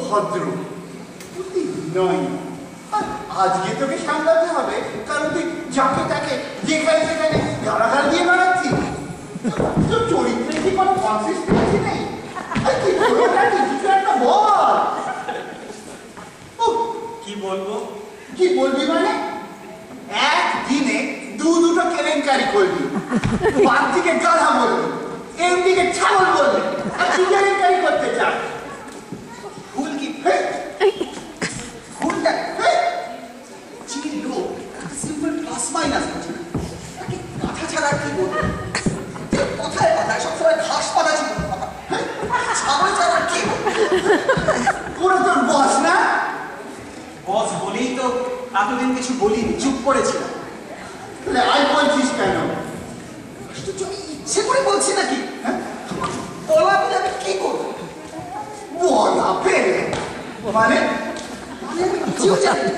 ভদ্র তুই নয়। আজকে তোকে সামলাতে হবে, কারণ তুই যাকে তাকে যেখানে সেখানে গালাগাল দিয়ে বেড়াচ্ছিস। তোর চরিত্রে কি কোনো কনসিস্টেন্সি নেই? কিছু একটা বল। কি বলবো? কি বলবি মানে? একদিনে দুটো কেলেঙ্কারি করবি, বাড়িকে গাধা বলবি, এমডিকে ছাগল বলবি, আর তুই কেলেঙ্কারি করতে চাস। ফুল কি ফুলটা চিলো সিম্পল প্লাস মাইনাস আছে, তাকে গাধা ছাড়া কি বলবো? কথায় কথায় সবসময় ঘাস পাতা ছিল, ছাগল ছাড়া কি পুরো তোর বস না? বস বলেই তো এতদিন কিছু বলিনি, চুপ করেছিলাম। তাহলে আই বলছিস কেন? ইচ্ছে করে বলছি নাকি? বলা পেলে আমি কি করবো? বলা পেলে মানে? আমি কিছুও জানি না।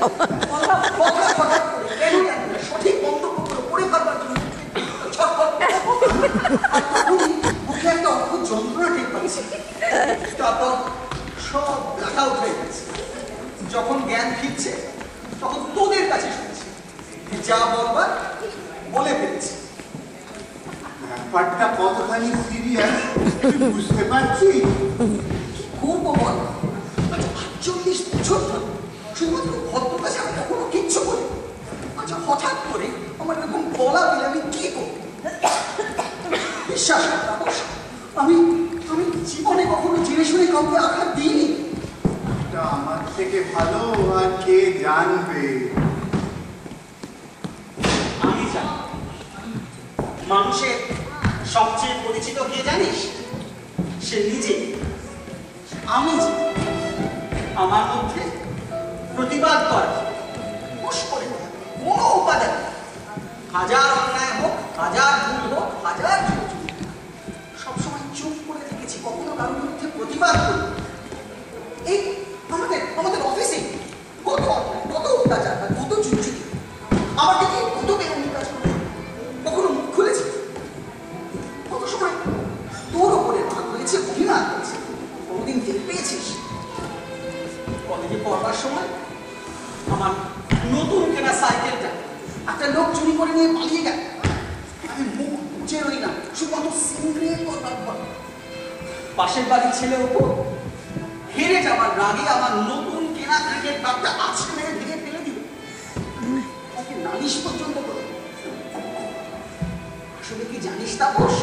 সঠিক মন্তব্য করে পড়ে ভাববার জন্য মুখে একটা অদ্ভুত যন্ত্রণা ঠিক পাচ্ছি। তারপর সব ব্যথা উঠে গেছে। যখন জ্ঞান ফিরছে তখন তোদের কাছে শুনছি, যা বলবার বলে ফেলছি। ব্যাপারটা কতখানি সিরিয়াস তুই বুঝতে পারছিস? কি করবো বল? 48 বছর ধরে শুধুমাত্র ভদ্রতা ছাড়া কোনো কিচ্ছু করি। আচ্ছা হঠাৎ করে আমার এরকম বলা পেলে আমি কি করব? বিশ্বাস আমি আমি জীবনে কখনো জেনে শুনে কাউকে আঘাত দিইনি। এটা আমার থেকে ভালো আর কে জানবে? আমি জানি। মানুষের সবচেয়ে পরিচিত কে জানিস? সে নিজে। আমি জানি আমার মধ্যে প্রতিবাদ করা করে কোনো উপাদান, হাজার অন্যায় হোক, হাজার ভুল হোক, হাজার সবসময় চুপ করে থেকেছি, কখনো কারোর মধ্যে প্রতিবাদ করি। এই আমাদের অফিসে কত কত অত্যাচার, কত চুচুচি, আমাকে দিয়ে কত বেআইনি কাজ করে, কখনো মুখ খুলেছে? কত সময় তোর ওপরে রাগ হয়েছে, অভিমান হয়েছে, কোনোদিন দেখতে পেয়েছিস? কলেজে পড়বার সময় আমার নতুন কেনা সাইকেলটা একটা লোক চুরি করে নিয়ে পালিয়ে গেল। আমি মুখ বুঝে রই না, শুধুমাত্র সিংড়ে করবার ভয়। পাশের বাড়ির ছেলে ওপর হেরে যাওয়ার রাগে আমার নতুন কেনা ক্রিকেট ব্যাটটা আছড়ে মেরে ভেঙে ফেলে দিল, তাকে নালিশ পর্যন্ত করে। আসলে কি জানিস তাপস,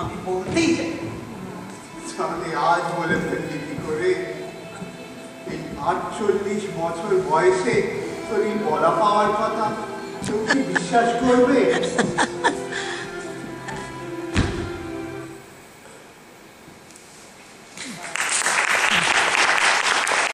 আমি বলতেই চাই। তাহলে আজ বলে ফেললি কি করে? এই 48 বছর বয়সে তোর এই বলা পাওয়ার কথা কেউ কি বিশ্বাস করবে?